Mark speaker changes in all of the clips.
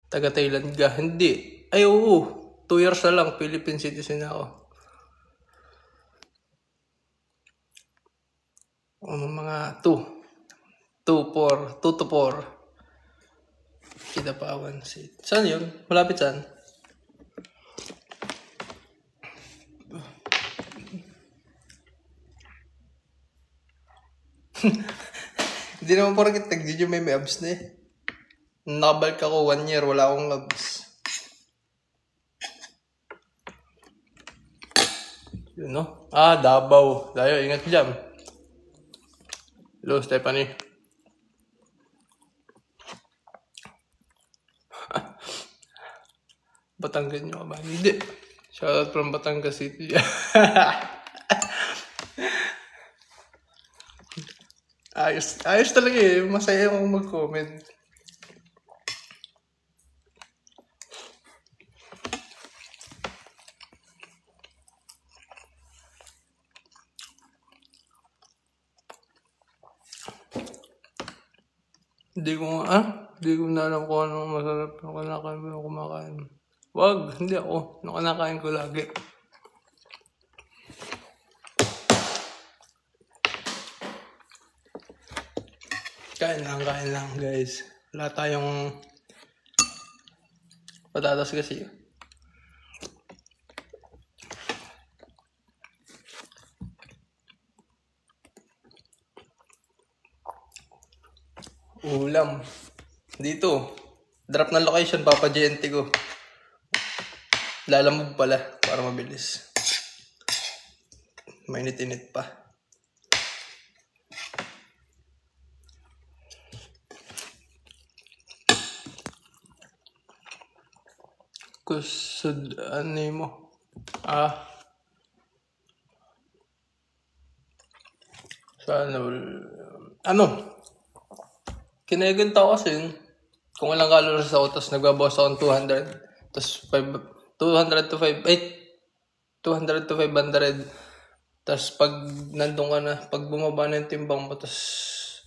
Speaker 1: Taga Thailand ka? Hindi. Ay, oo. 2 years na lang. Philippine citizen ako. Mga 2 to 4. Kidapawan. Saan yun? Malapit saan? Hindi naman porket nag-video may abs na eh. Nakabalik ako 1 year, wala akong abs. Yun no? Davao. Dayo, ingat dyan. Hello, Stephanie. Batangas nyo ba? Hindi. Shoutout from Batangas City. Ayos talaga eh. Masaya akong mag-comment. Hindi ko na alam kung anong masarap na kumakain. Wag, hindi ako. Nakanakain ko lagi. Kain lang guys. Wala tayong patatas kasi. Ulam. Dito. Drop ng location, Papa GNT ko. Lalamog pala para mabilis. Mainit-init pa. Kusod, mo? Kinaganda ko kasi yun. Kung ilang calories ako, tapos nagbabawas ako ng 200. Tapos 200 to 500. Tapos pag nandun ka na, pag bumaba na yung timbang mo, tapos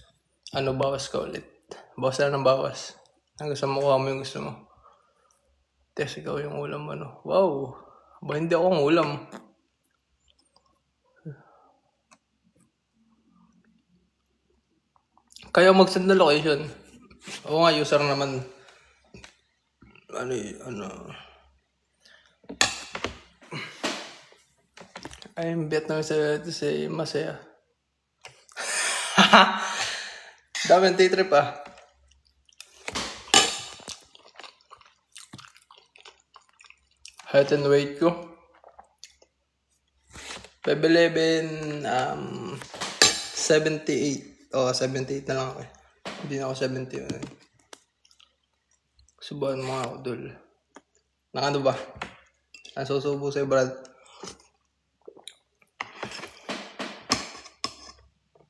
Speaker 1: bawas ka ulit. Bawas na ng bawas. Hanggang sa mukha mo yung gusto mo. Tapos ikaw yung ulam mo, no? Wow! Ba, hindi ako ang ulam. Kaya mag-send na location. Oo nga, user naman. I'm Vietnamese to say masaya. Dami day trip Height and weight ko. 5'11", 78. 78 na lang ako eh. Hindi na ako 70. Subuhan mo nga ako, dul. Nakano ba? Nasusubo sa'yo, Brad.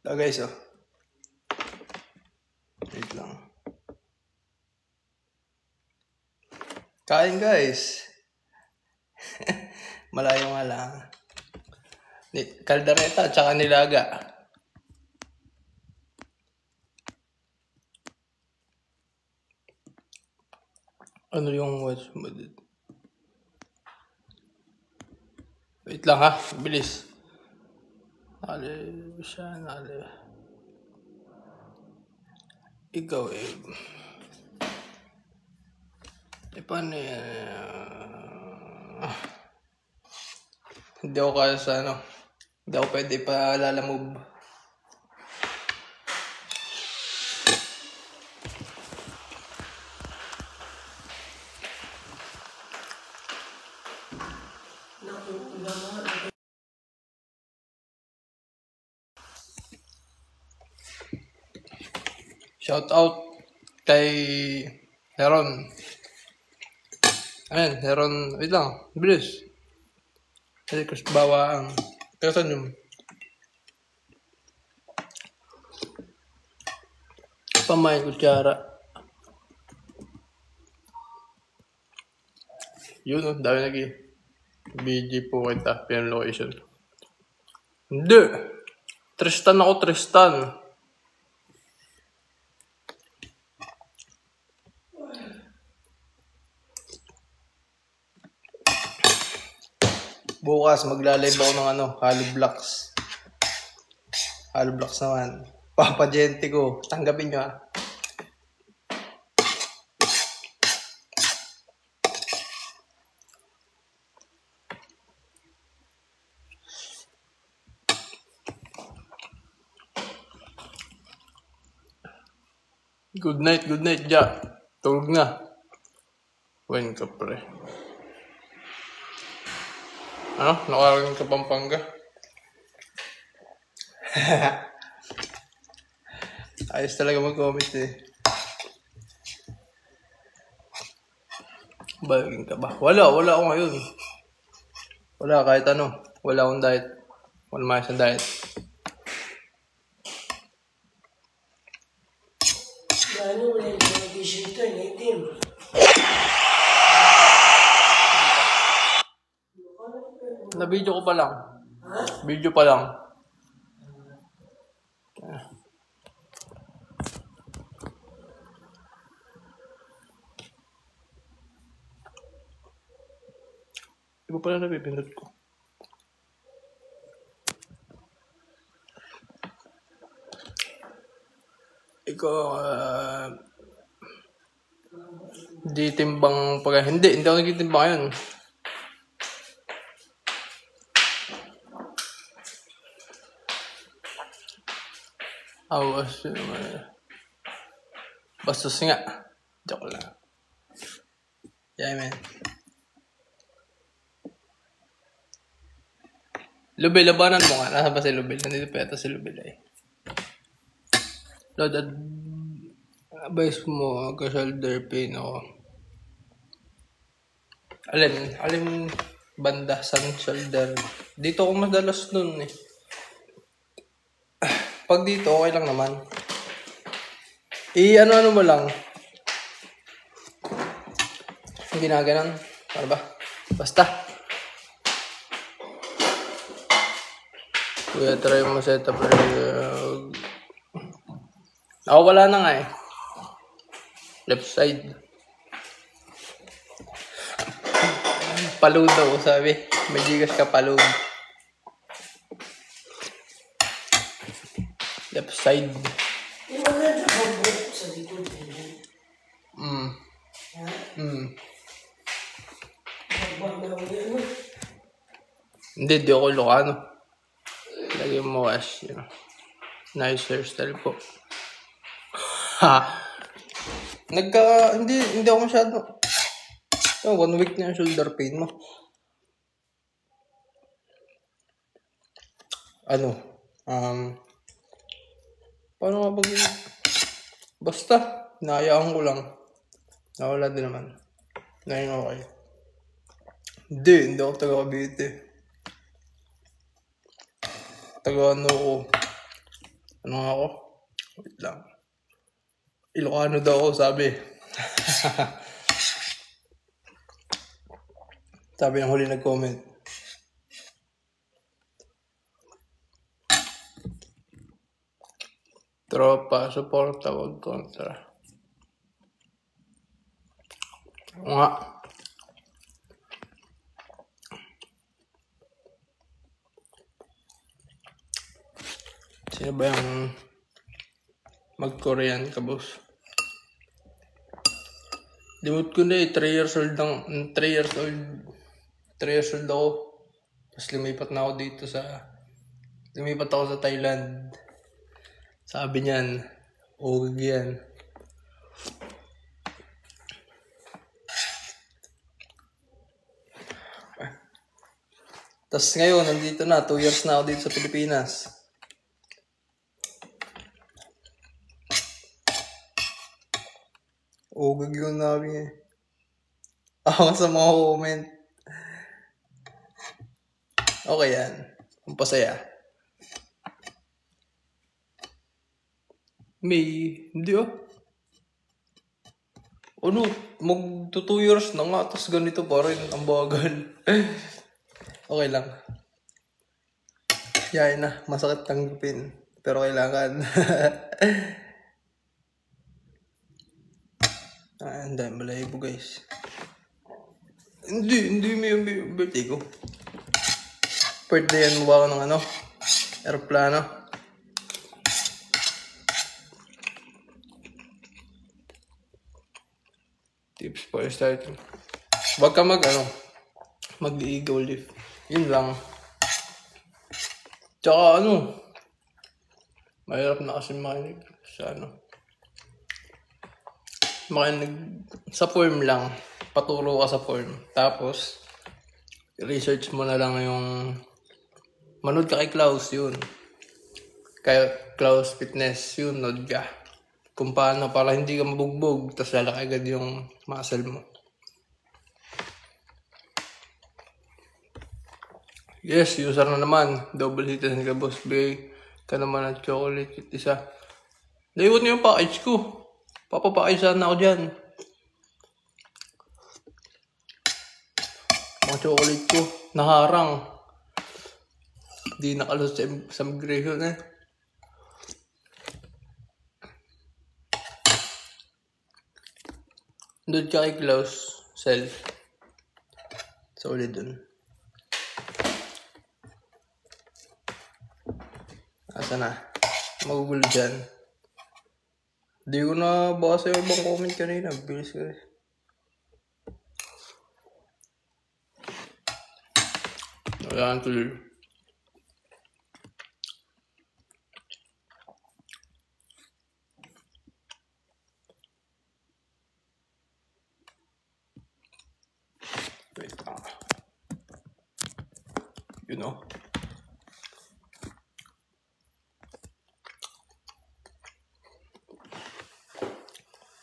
Speaker 1: Guys, wait lang. Kain, guys. Malayo nga lang. Kaldereta at saka nilaga. Ano yung watch mo dito? Wait lang ha, bilis. Ikaw paano yan? Hindi ako kaya sa hindi ako pwede pa lalamove. Shout out kay Heron. Ayan, Heron. Wait lang, bilis. Kasi bawaan. Kaya saan yun? Pamay kutsara. Yun dami lagi. BG po kita, PM location. Hindi! Tristan ako, Tristan. Bukas maglalive ako ng Hollow Blocks. Hollow Blocks naman. Papa Gente ko. Tanggapin nyo ah. Good night, Ja. Tulog na. When ka, pre? Nakarating ka Pampanga? Ayos talaga mag-comment eh. Baging ka ba? Wala ako ngayon. Wala kahit ano. Wala akong diet. Wala mayos na diet. Na video ko pa lang. Video pa lang. Iba pala napipindot ko. Ikaw, di timbang pag... Hindi ako nagtitimbang ngayon. Awas naman. Bastos nga. Joke lang. Yeah, man. Lubil, labanan mo nga. Nasa ba si Lubil? Nandito pa yata si Lubil eh. Lord, advice mo ka-shoulder pain ako. Alin banda sa shoulder. Dito ako madalas nun eh. Pag dito, okay lang naman. Ano mo lang. Ginaganan. Para ba? Basta. Kuya, try mo set up. Wala na nga eh. Left side. Palud daw, sabi. May gigas ka palud. Left side. Hindi, di ako Ilocano. Lagyan mo wash. Nice hairstyle po. Hindi ako masyado. 1 week na yung shoulder pain mo. Paano nga pag... Basta, naayaan ko lang. Nawala din naman. Naging okay. Hindi ako taga Cavite. Taga ko. Ano nga ako? Wait lang. Ilocano daw ako, sabi. Sabi ng huli nag-comment. Tropa, suporta, wag kontra. Nga. Sino ba yung mag-Korean ka, boss? Limot ko na eh, 3 years old ako. Tapos lumipat ako sa Thailand. Sabi niyan, huwag yan. Tapos ngayon, nandito na, 2 years na ako dito sa Pilipinas. Huwag yun namin eh. Ako sa mga comment. Okay yan. Ang pasaya. Hindi mag 2 years na nga, tapos ganito pa rin, ang bagal. Okay lang. Yain na, masakit tanggapin. Pero kailangan. Ang dahil malayo po guys. Hindi may birthday ko. birthday yan mo ng ano, aeroplano. Tips for starting. Huwag ka mag-ego lift. Yun lang. Tsaka mahirap na kasi makinig sa makinig sa form lang. Paturo ka sa form. Tapos, research mo na lang yung manood ka kay Klaus, yun. Kaya Klaus Fitness, yun, nood ka. Kung paano para hindi ka mabugbog, tapos lalaki agad yung muscle mo. Yes, user na naman. Double citizen ka, boss. Bigay ka naman ng chocolate at isa. Naiwan niyo yung package ko. Papapakisan na ako dyan. Mga chocolate ko. Naharang. Di nakalusot sa migration eh. Doon ka kay Klaus. Self. Solid dun. Asa na? Magugulo dyan. Di ko na baka sa'yo ibang comment kanina. Bilis ka rin. Wala kang tuloy. Wait lang. You know?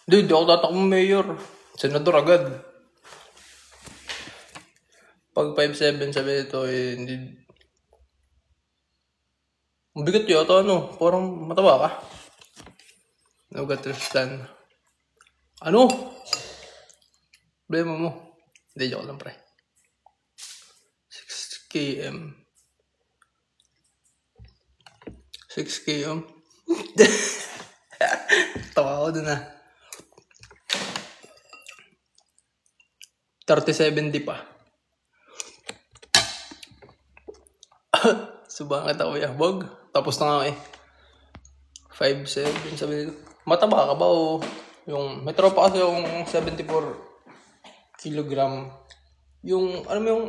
Speaker 1: Di ako tatakbong mayor. Senador agad. Pag 5'7" sabi ito, hindi. Mabigat yata, parang mataba ka. No, got to stand. Problema mo. Hindi, joke lang, pre. 6 km. 6 km. Tawa ako dun 30-70 pa. Subukan kita kuya. Bog. Tapos na nga 5'7" sabi nito. Mataba ka ba o yung may tropa kasi yung 74 kilogram. Yung yung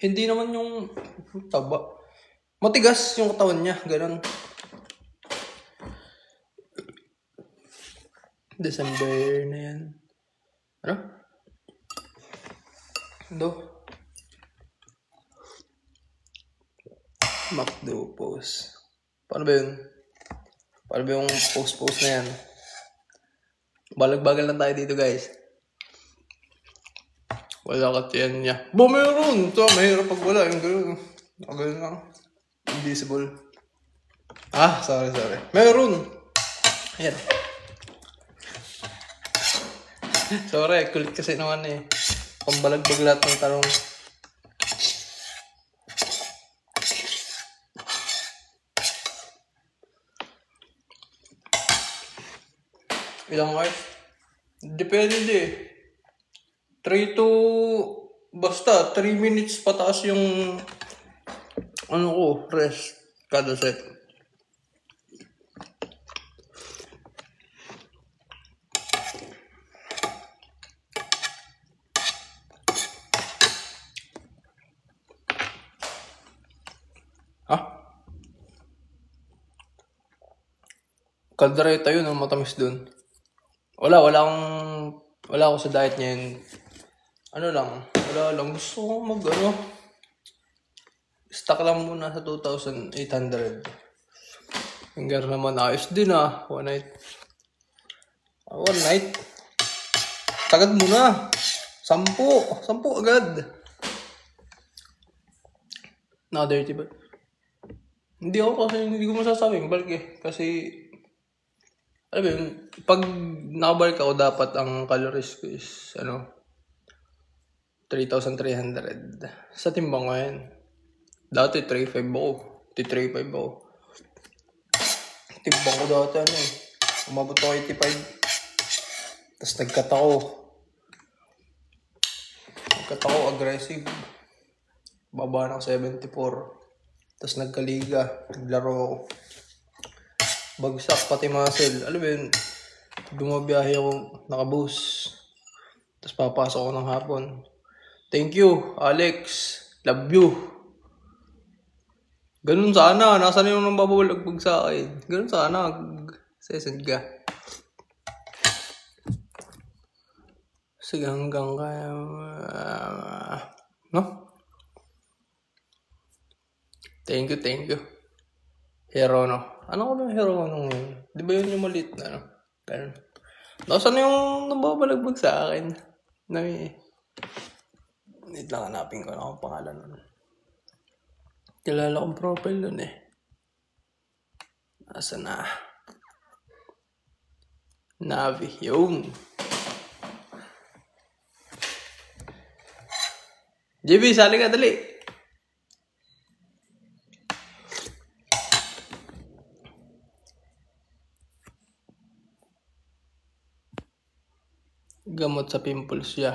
Speaker 1: hindi naman yung taba. Matigas yung katawan niya. Ganun. December na yan. McDo post. Paano ba yun? Paano ba yung post na yan? Balag-bagal lang tayo dito, guys. Wala ka tiyan niya. Meron! Ito, mahirap pag wala. Yung gano'n. Gano'n lang. Invisible. Sorry. Meron! Ayan. Sorry, kulit kasi naman Pambalagbag lahat ng tanong. Ilang hours? Depende. 3 to... Basta, 3 minutes pataas yung... rest. Kada set. Kaldereta yun, matamis dun. Wala ako sa diet ngayon. Wala lang. Gusto ko stock lang muna sa 2,800. Hanggang naman ayos din one night. One night. Tagad muna. 10 agad. Dirty ba? Hindi ko masasabing balik Kasi pag nakabalik ako, dapat ang calories ko is 3,300. Sa timbang ko yan. Dati 3,500 ako. 3,500 ako. Timbang ko dati umabot ako 85. Tapos nagkat ako aggressive. baba ng 74. Tapos nagkaliga, naglaro ako. Bagsak pati muscle. Alam mo yun, bumabiyahe ako, nakabus. Tapos papasok ako ng hapon. Thank you, Alex. Love you. Ganun sana. Nasaan yung nang babalagbag sa akin? Ganun sana. Sesend ka. Sige, hanggang kaya... no? Thank you. Hero, no? Ano ko yung hero nung yun? Di ba yun yung maliit na, no? Ganun. Nasaan yung nababalagbag sa akin? Need lang hanapin ko na akong pangalan nun. Kilala kong profile nun eh. Asa na? Navi. Yun. JB, sali ka, dali. Gamot sa pimples siya.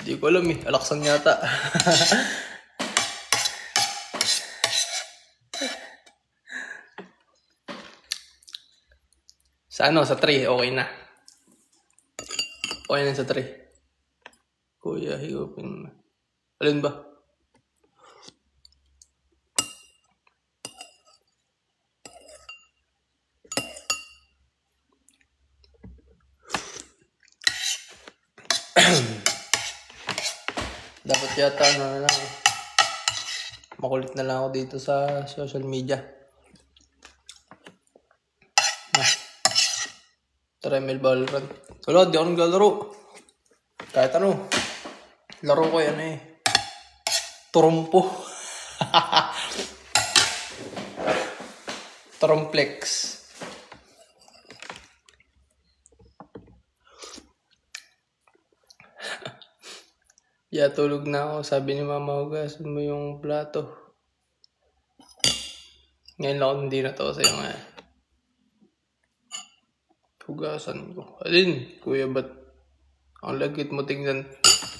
Speaker 1: Hindi ko alam eh. Alaksan yata. Sa ano? Sa 3. Okay na. Okay na sa 3. Kuya, higupin mo. Alin ba? Dapat yata ano na lang. Makulit na lang ako dito sa social media. Tremel Valorant. Wala, di ako naglalaro. Kahit ano. Laro ko yan eh. Trompo. Tromplex. Tulog na ako. Sabi ni mama, hugasan mo yung plato. Ngayon lang ako hindi na to sa'yo nga. Hugasan ko. Alin? Kuya, ba't ang lagkit mo tingnan?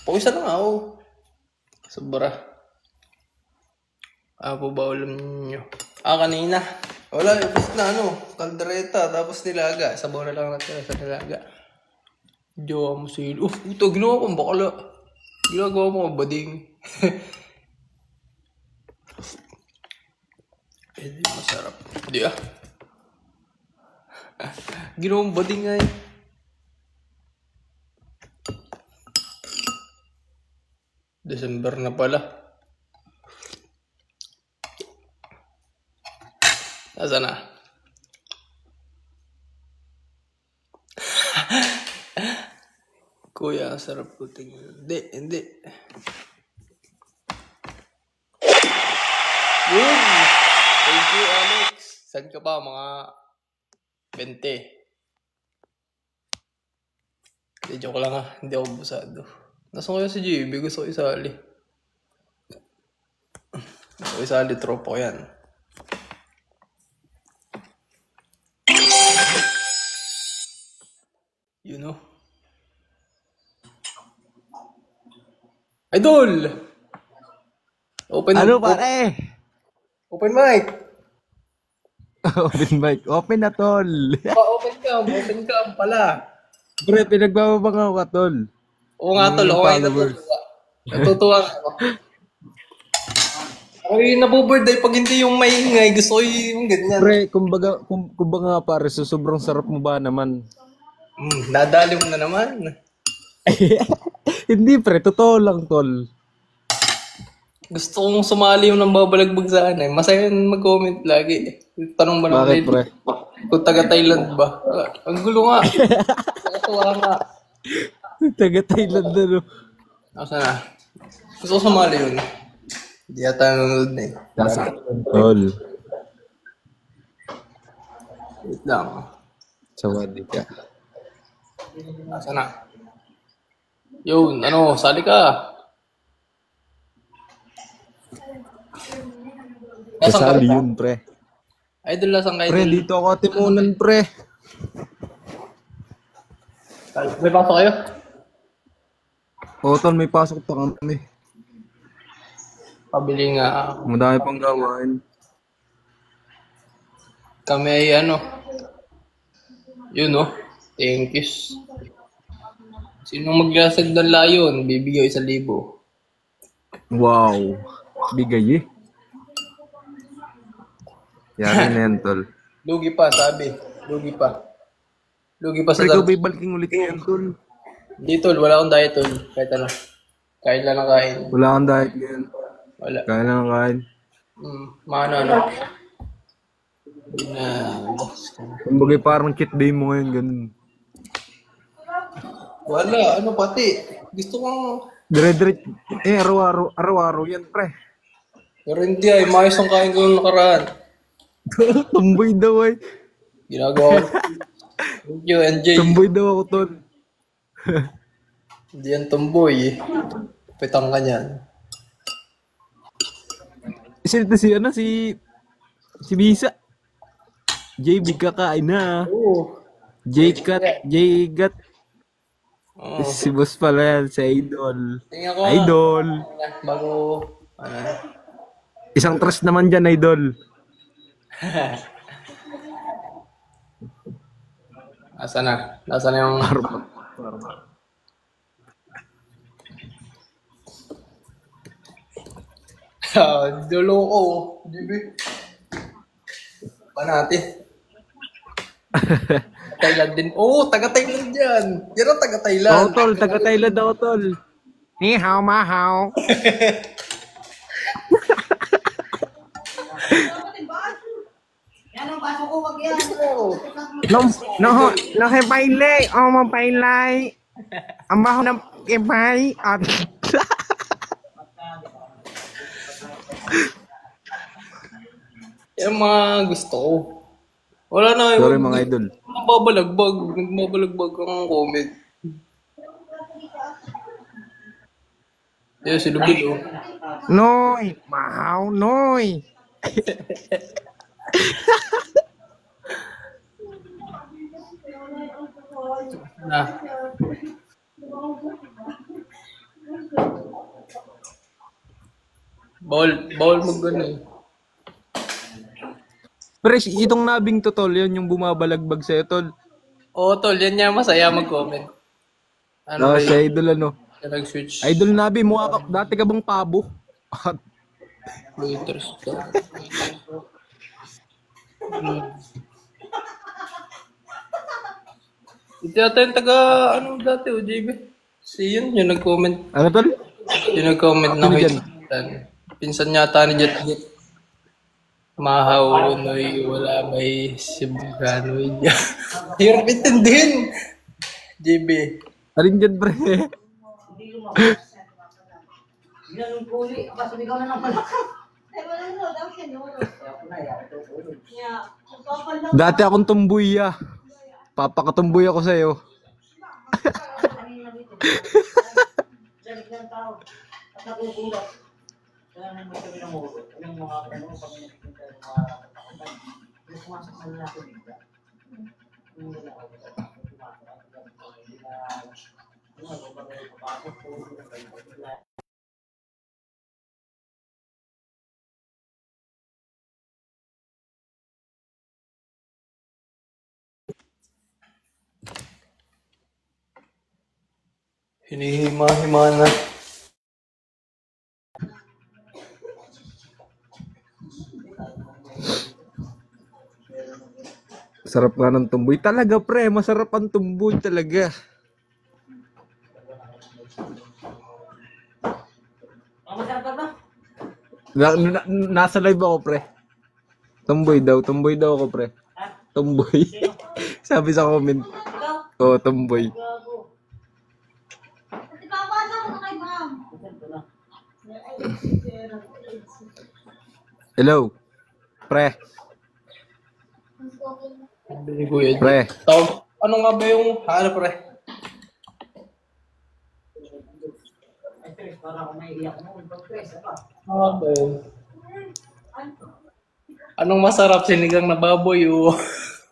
Speaker 1: Pawisan na nga ako. Sobra. Po ba ulam nyo? Kanina. Wala, ubos na kaldereta, tapos nilaga. Sabaw na lang natin sa nilaga. Diyo mo sila. Puto, ginawa kong bakala. Ginagawa mo ang bading. Di masarap. Di ginawa mong bading nga eh. December na pala. Nasaan na? Kuya, ang sarap ko tingnan. Hindi. Yun! Thank you, Alex. Saan ka pa? Mga 20. Joke lang ha. Hindi ako busado. Nasaan kaya si JB? Gusto ko isali. Tropo ko yan. You know? Idol! Open
Speaker 2: pare?
Speaker 1: Open mic!
Speaker 2: Open mic. Open na, tol.
Speaker 1: Open cam pala.
Speaker 2: Pre, pinagbababang ako ka, tol.
Speaker 1: Oo nga, tol. Okay, natutuwa ako. Ay, nabubirday pag hindi yung maingay. Gusto ko yung ganyan.
Speaker 2: Pre, kumbaga nga pare, so sobrang sarap mo ba naman?
Speaker 1: Dadali mo na naman.
Speaker 2: Hindi pre, totoo lang, tol.
Speaker 1: Gusto kong sumali yung nang babalagbag sa akin. Masaya mag-comment lagi. Tanong ba naman?
Speaker 2: Bakit, pre?
Speaker 1: Kung taga-Thailand ba? Ang gulo nga. Nakatuwa nga.
Speaker 2: Taga-Thailand na, no?
Speaker 1: Asa na? Gusto ko sumali yun. Hindi yata nanonood na eh.
Speaker 2: Tol.
Speaker 1: Wait lang.
Speaker 2: Sawadi ka.
Speaker 1: Asa na? Yun, sali ka.
Speaker 2: Kasali yun, pre.
Speaker 1: Idol, lasang ka, idol.
Speaker 2: Pre, dito ako timunan, pre.
Speaker 1: May pasok kayo?
Speaker 2: Oo, tol, may pasok pa kami.
Speaker 1: Pabili nga ako.
Speaker 2: Madami pang gawain.
Speaker 1: Kami ay ano, yun oh, thank you. Sinong maglasag ng layon, bibigay 1,000.
Speaker 2: Wow. Bigay eh. Yari na yan, tol.
Speaker 1: Lugi pa, sabi. Lugi pa. Lugi pa sa
Speaker 2: Pero ikaw ba'y baliking ulit yan, tol?
Speaker 1: Di tol, wala akong diet tol. Kahit ano. Kain lang ng kain.
Speaker 2: Wala kang diet yan.
Speaker 1: Wala.
Speaker 2: Kaya lang kain.
Speaker 1: Maano ano.
Speaker 2: Kumbaga parang cheat day mo ngayon, ganun.
Speaker 1: Wala, ano pati. Gusto kong...
Speaker 2: Dire-dire, araw-araw yan, pre.
Speaker 1: Pero hindi ay, maayos ang kain ko yung nakaraan.
Speaker 2: Tumboy daw eh.
Speaker 1: Ginagawa ko. Thank you, NJ.
Speaker 2: Tumboy daw ako, tol.
Speaker 1: Hindi yan tumboy eh. Petang ka niyan.
Speaker 2: Si Bisa. JB kakain na.
Speaker 1: Oo.
Speaker 2: J-Gat.
Speaker 1: Oo.
Speaker 2: Si boss pala yan, si Idol.
Speaker 1: Tingnan ko.
Speaker 2: Idol.
Speaker 1: Bago, ano.
Speaker 2: Isang trust naman dyan, Idol.
Speaker 1: Asa na? Nasa na yung... Dulo ko. Dibi. Pa natin. Thailand din. Oo, taga-Thailand yan. Yan ang taga-Thailand.
Speaker 2: Oo, tol. Taga-Thailand ako, tol. Ni hao, ma hao.
Speaker 3: Yan ang baso ko, wag yan.
Speaker 2: No, hepailay. Oh, mapailay. Ang baho ng ipay. At...
Speaker 1: Yan ang mga gusto ko. Wala na.
Speaker 2: Sorry, mga idol.
Speaker 1: Nagmabalagbag ang comment. Yan, si Lubil, oh.
Speaker 2: Noy. Mahaw, noy.
Speaker 1: Na. Bawal mag-ano eh.
Speaker 2: Pero itong nabing to, tol, yan yung bumabalagbag sa'yo, tol.
Speaker 1: Oo, tol. Yan niya masaya mag-comment. Ano ba
Speaker 2: Si
Speaker 1: yun?
Speaker 2: Idol, ano?
Speaker 1: Siya nag-switch.
Speaker 2: Idol Nabi, mukha ka, dati ka bang pabo?
Speaker 1: Reuters. Ito yata yung taga, ano dati, o JB? Si yun, yung nag-comment.
Speaker 2: Ano, tol?
Speaker 1: Yung nag-comment na
Speaker 2: Sino
Speaker 1: kay
Speaker 2: dyan?
Speaker 1: Pinsan yata ni Jet Jet. Mahaw, noy, wala may Sibuganoy dyan. Hirap intindihin. JB.
Speaker 2: Alin dyan, pre?
Speaker 3: Ginanong kuli, basta ikaw na ng palaka.
Speaker 2: Dati akong tumboy, ah. Papakatumboy ako sa'yo.
Speaker 1: Hinihima-hima na.
Speaker 2: Sarap nga ng tumboy. Talaga, pre. Masarap ang tumboy talaga.
Speaker 3: Masarap ba?
Speaker 2: Nasa live ako, pre. Tumboy daw ako, pre. Tumboy. Sabi sa comment.
Speaker 3: Ikaw?
Speaker 2: Oo, tumboy. Hello. Pre.
Speaker 1: Sabi ni Kuya Jet.
Speaker 2: Pre.
Speaker 1: Ano nga ba yung, ano pre?
Speaker 3: Para kung naiiyak mo, pag-press, apa?
Speaker 1: Ano ba yun? Anong masarap sinigang na baboy o?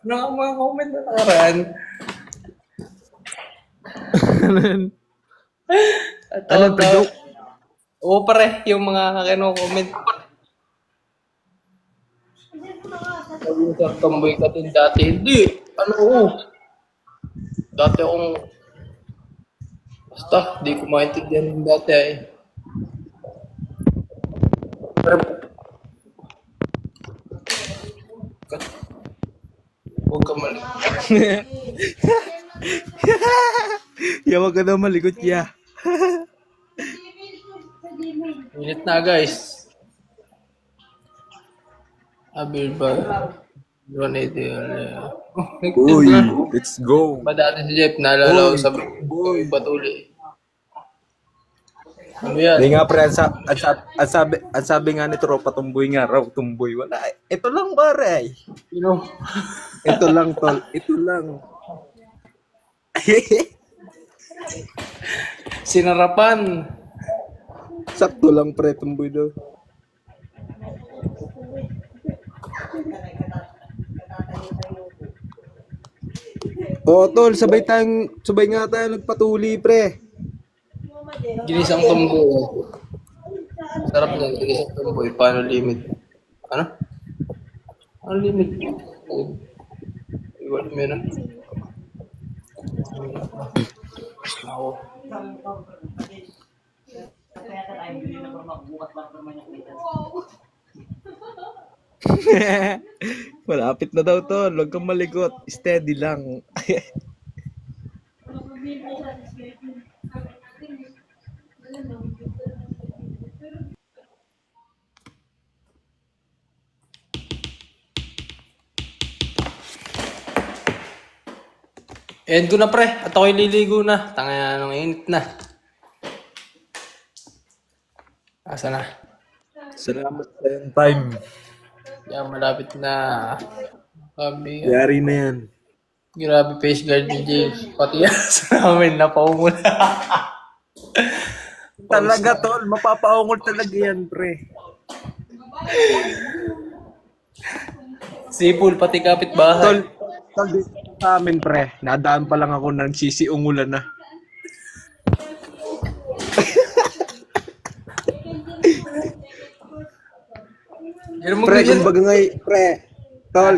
Speaker 1: Ano nga mga comment na nakaraan?
Speaker 2: Ano, pre, joke?
Speaker 1: Oo pare, yung mga kino-comment. Sabi mo sa tomboy ka din dati. Hindi. Ano oo. Dati akong, basta, di ko maintindihan yung dati ay. Pero, huwag ka mali.
Speaker 2: Yawa ka daw malikot ya.
Speaker 1: Minute na guys. Abir ba? 180.
Speaker 2: Uy, let's go.
Speaker 1: Ba dati si Jeff, naalala ko sa
Speaker 2: boy.
Speaker 1: Batuli. Ano yan?
Speaker 2: Hindi nga pre, ang sabi nga ni Tropa, tumboy nga raw, tumboy. Wala, ito lang pare.
Speaker 1: You know?
Speaker 2: Ito lang tol, ito lang.
Speaker 1: Sinarapan.
Speaker 2: Sakto lang pre, tumboy daw. Sabay nga tayo nagpatuli pre.
Speaker 1: Ginisang tumboy. Sarap niyan, ginisang tumboy. Paano limit? Ano? Ano limit? Iwan mo yun ah. Ako.
Speaker 2: Malapit na daw tol, huwag kang malikot. Steady lang.
Speaker 1: End ko na pre, at ako'y liligo na. Tangaya nung init na. Asa na?
Speaker 2: Salamat sa yung time.
Speaker 1: Yan, malapit na. Sabi,
Speaker 2: Yari na yan.
Speaker 1: grabe face guard ni James. Pati yan sa namin, napaumula.
Speaker 2: Talaga tol, mapapaungol talaga yan pre.
Speaker 1: Sipul, pati kapitbahay.
Speaker 2: Tol, dito sa amin pre, nadaan pa lang ako ng sisiungulan na. Pre,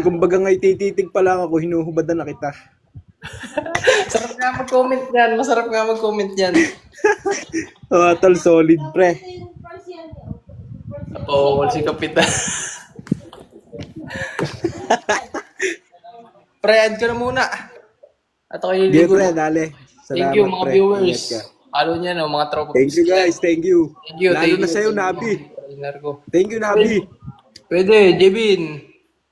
Speaker 2: kumbaga ngay tititig pa lang ako, hinuhubadan na kita.
Speaker 1: Sarap nga mag-comment yan. Masarap nga mag-comment yan.
Speaker 2: Tol, solid pre.
Speaker 1: Napawawal si Kapitan. Pre, add ka na muna. At ako
Speaker 2: Sige
Speaker 1: ililigo
Speaker 2: pre,
Speaker 1: na.
Speaker 2: dali.
Speaker 1: Thank you mga
Speaker 2: pre.
Speaker 1: viewers.
Speaker 2: Ingat ka.
Speaker 1: Follow niya no, mga tropa.
Speaker 2: Thank you guys, thank you.
Speaker 1: Thank you.
Speaker 2: Lalo na sa'yo, Nabi.
Speaker 1: Trainer ko.
Speaker 2: Thank you, Nabi.
Speaker 1: Pwede, Jebin.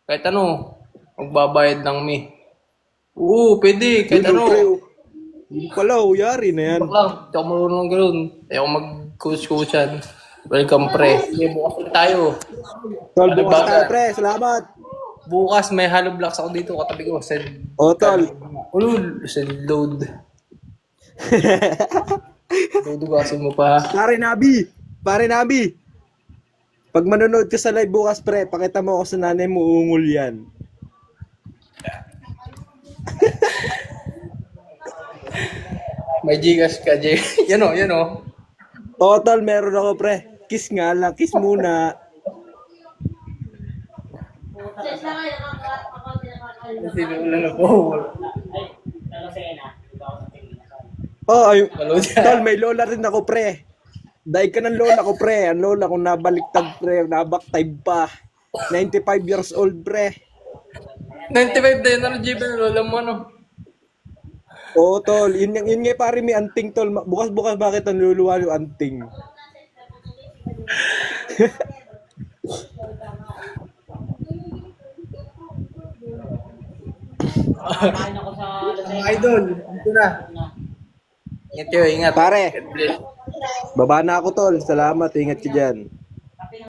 Speaker 1: Kahit ano, magbabayad ng me. Oo, pwede. Kahit ano.
Speaker 2: Hindi pala, yari na yan.
Speaker 1: Bak lang, hindi ako marunong ng gano'n. Ayaw mag-coach-coachan. Welcome, pre. Okay, bukas ulit tayo.
Speaker 2: Tol,
Speaker 1: Ano
Speaker 2: bukas
Speaker 1: ba?
Speaker 2: tayo, pre. Salamat.
Speaker 1: Bukas may hollow blocks ako dito. Katabi ko. Send.
Speaker 2: Tol.
Speaker 1: Ulul. Send load. Dudugasin mo pa.
Speaker 2: Pare Nabi. Pag manonood ka sa live bukas, pre, pakita mo ako sa nanay mo, uungol yan.
Speaker 1: May Gcash ka, Jay. Yan o.
Speaker 2: Tol, meron ako, pre. Kiss nga lang, kiss muna.
Speaker 1: Sino lang ako.
Speaker 2: Ay,
Speaker 1: Hello, dyan.
Speaker 2: tol, may lola rin ako, pre. Dahil ka ng lola ko, pre. Ang lola ko nabaliktad, pre. Nabaktype pa. 95 years old, pre.
Speaker 1: 95 din. Ano, Jay? Lola mo, ano?
Speaker 2: Tol. Yun nga, pare, may anting, tol. Bukas-bukas, bakit ang luluwa yung anting?
Speaker 1: Mga idol. Ito na. Ingat kayo, ingat.
Speaker 2: Pare,
Speaker 1: God bless.
Speaker 2: baba na ako, tol. Salamat. Ingat ka dyan.